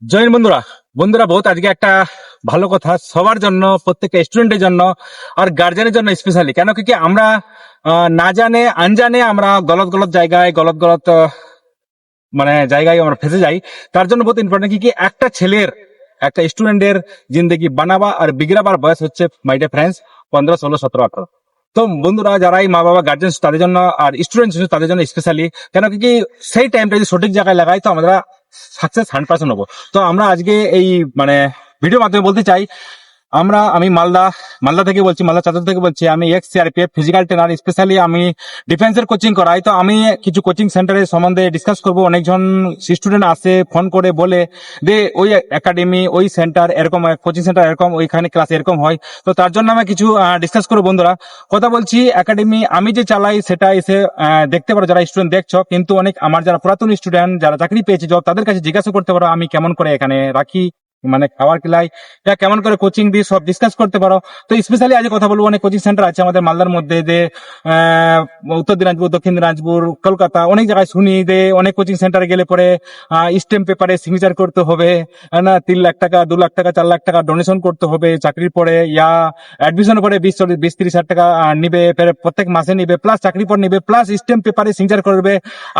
Join বন্ধুরা বন্ধুরা বহুত আজকে একটা ভালো কথা সবার জন্য, প্রত্যেকটা স্টুডেন্টের জন্য আর গার্জেনের জন্য স্পেশালি। কেন কি আমরা না জানে আনজানে আমরা গলত গলত জায়গায় গলত গলত মানে জায়গায় আমরা ফেসে যাই। তার জন্য বহুত ইম্পর্টেন্ট কি একটা ছেলের একটা স্টুডেন্টের জিন্দগি বানাবা আর বিগড়াবার বয়স হচ্ছে মাই ডিয়ার ফ্রেন্ডস 15, 16, 17, 18। তো বন্ধুরা যারাই মা বাবা গার্জেন তাদের জন্য আর স্টুডেন্ট তাদের জন্য স্পেশালি। কেন কি সেই টাইমটা যদি সঠিক জায়গায় লাগাই তো আমরা সাকসেস 100% হবো। তো আমরা আজকে এই মানে ভিডিওর মাধ্যমে বলতে চাই, আমি মালদা থেকে বলছি, মালদা চাঁদর থেকে বলছি। আমি x CRPF physical trainer, specially আমি ডিফেন্সের কোচিং করাই। তো আমি কিছু কোচিং সেন্টারের সম্বন্ধে ডিসকাস করব। অনেকজন স্টুডেন্ট আসে ফোন করে বলে যে ওই একাডেমি, ওই সেন্টার এরকম, কোচিং সেন্টার এরকম, ওইখানে ক্লাস এরকম হয়। তো তার জন্য আমি কিছু ডিসকাস করবো। বন্ধুরা কথা বলছি, একাডেমি আমি যে চালাই সেটা এসে দেখতে পারো যারা স্টুডেন্ট দেখছো। কিন্তু অনেক আমার যারা পুরাতন স্টুডেন্ট যারা চাকরি পেয়েছে জব, তাদের কাছে জিজ্ঞাসা করতে পারো আমি কেমন করে এখানে রাখি, মানে খাবার কিলাই, কেমন করে কোচিং দিই, সব ডিসকাস করতে পারো। তো স্পেশালি আজ কথা বলবো, অনেক কোচিং সেন্টার আছে আমাদের মালদার মধ্যে, যে উত্তর দিনাজপুর, দক্ষিণ দিনাজপুর, কলকাতা, অনেক জায়গায় শুনি যে অনেক কোচিং সেন্টারে গেলে পরে স্ট্যাম্প পেপারে সিগনেচার করতে হবে না, 3 লাখ টাকা, 2 লাখ টাকা, 4 লাখ টাকা ডোনেশন করতে হবে চাকরির পরে, ইয়া অ্যাডমিশনের পরে 20-30 হাজার টাকা নিবে, প্রত্যেক মাসে নিবে, প্লাস চাকরি পর নিবে, প্লাস স্ট্যাম্প পেপারে সিগনেচার করবে,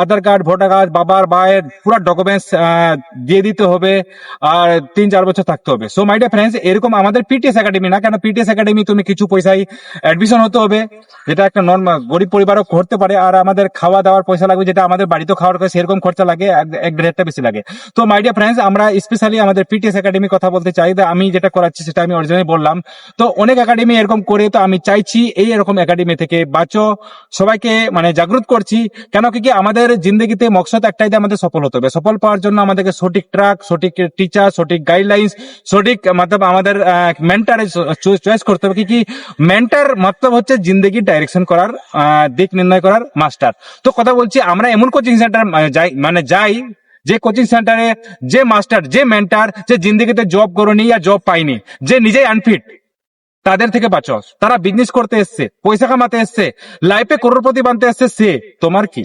আধার কার্ড, ভোটার কার্ড, বাবার ভাইয়ের পুরো ডকুমেন্টস দিয়ে দিতে হবে, আর 3-4 বছর থাকতে হবে। সো মাই ডিয়ার ফ্রেন্ডস, এরকম আমাদের পিটিএস একাডেমি না। কেন পিটিএস একাডেমি তুমি কিছু পয়সায় অ্যাডমিশন হতে হবে, যেটা একটা নর্মাল গরিব পরিবারও করতে পারে, আর আমাদের খাওয়া দাওয়ার পয়সা লাগবে, যেটা আমাদের বাড়িতে খাওয়ার করে সেরকম খরচা লাগে, 1-1.5 বেশি লাগে। তো মাই ডিয়ার ফ্রেন্ডস, আমরা স্পেশালি আমাদের পিটিএস একাডেমি কথা বলতে চাই। আমি যেটা করাচ্ছি সেটা আমি অরিজিনালি বললাম। তো অনেক একাডেমি এরকম করে, তো আমি চাইছি এই এরকম একাডেমি থেকে বাঁচো, সবাইকে মানে জাগ্রত করছি। কেন কি আমাদের জিন্দগিতে মকসদ একটাই, আমাদের সফল হতে হবে। সফল পাওয়ার জন্য আমাদেরকে সঠিক ট্র্যাক, সঠিক টিচার, সঠিক গাইডলাইন্স, সঠিক মতলব আমাদের মেন্টার চয়েস করতে হবে। কি মেন্টার মতলব হচ্ছে জিন্দগি ডাইরেকশন করার, দিক নির্ণয় করার মাস্টার। তো কথা বলছি, আমরা এমন কোচিং সেন্টার যাই যে কোচিং সেন্টারে যে মাস্টার, যে মেন্টার, যে জিন্দগিতে জব করেনি या জব পাইনি, যে নিজেই আনফিট, তাদের থেকে বাঁচো। তারা বিজনেস করতে এসছে, পয়সা কামাতে এসছে, লাইফে করোড়পতি বানতে এসছে, সে তোমার কি?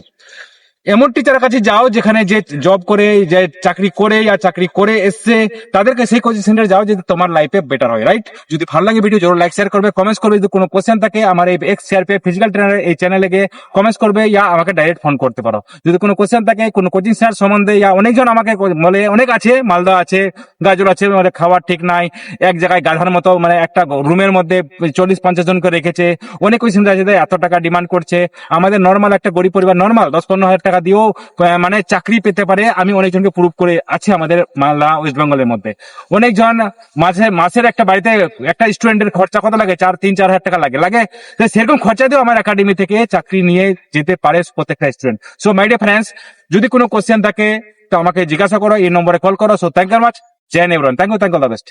এমন টিচারের কাছে যাও যেখানে যে জব করে, যে চাকরি করে চাকরি করে এসছে, তাদেরকে সেই কোচিং সেন্টারে যাও যদি তোমার লাইফে বেটার হয়, রাইট? যদি ভালো লাগে ভিডিও জরুর লাইক শেয়ার করবে, কমেন্টস করবে। যদি কোনো কোশ্চেন থাকে আমার এই এক্স সিআরপিএফ ফিজিক্যাল ট্রেনার এই চ্যানেলে গিয়ে কমেন্টস করবে, ইয়া আমাকে ডাইরেক্ট ফোন করতে পারো। যদি কোনো কোশ্চেন থাকে কোনো কোচিং সেন্টার সম্বন্ধে, ইয়া অনেকজন আমাকে বলে, অনেক আছে, মালদা আছে, গাজর আছে, মানে খাবার ঠিক নাই, এক জায়গায় গাধার মতো, মানে একটা রুমের মধ্যে 40-50 জন করে রেখেছে। অনেক কোচিং সেন্টার আছে এত টাকা ডিমান্ড করছে। আমাদের নর্মাল একটা গরিব পরিবার নর্মাল 10-15 হাজার টাকা দিয়েও মানে চাকরি পেতে পারে। আমি অনেকজনকে প্রুভ করে আছে আমাদের মালদা ওয়েস্ট বেঙ্গলের মধ্যে। অনেকজন মাসের একটা বাড়িতে একটা স্টুডেন্টের খরচা কত লাগে? 3-4 হাজার টাকা লাগে। সেরকম খরচা দিয়েও আমার একাডেমি থেকে চাকরি নিয়ে যেতে পারে প্রত্যেকটা student. So my dear friends, যদি কোনো কোশ্চেন থাকে তো আমাকে জিজ্ঞাসা করো, এই নম্বরে কল করো। So thank you very much. জয় নেভরন, thank you, all the best.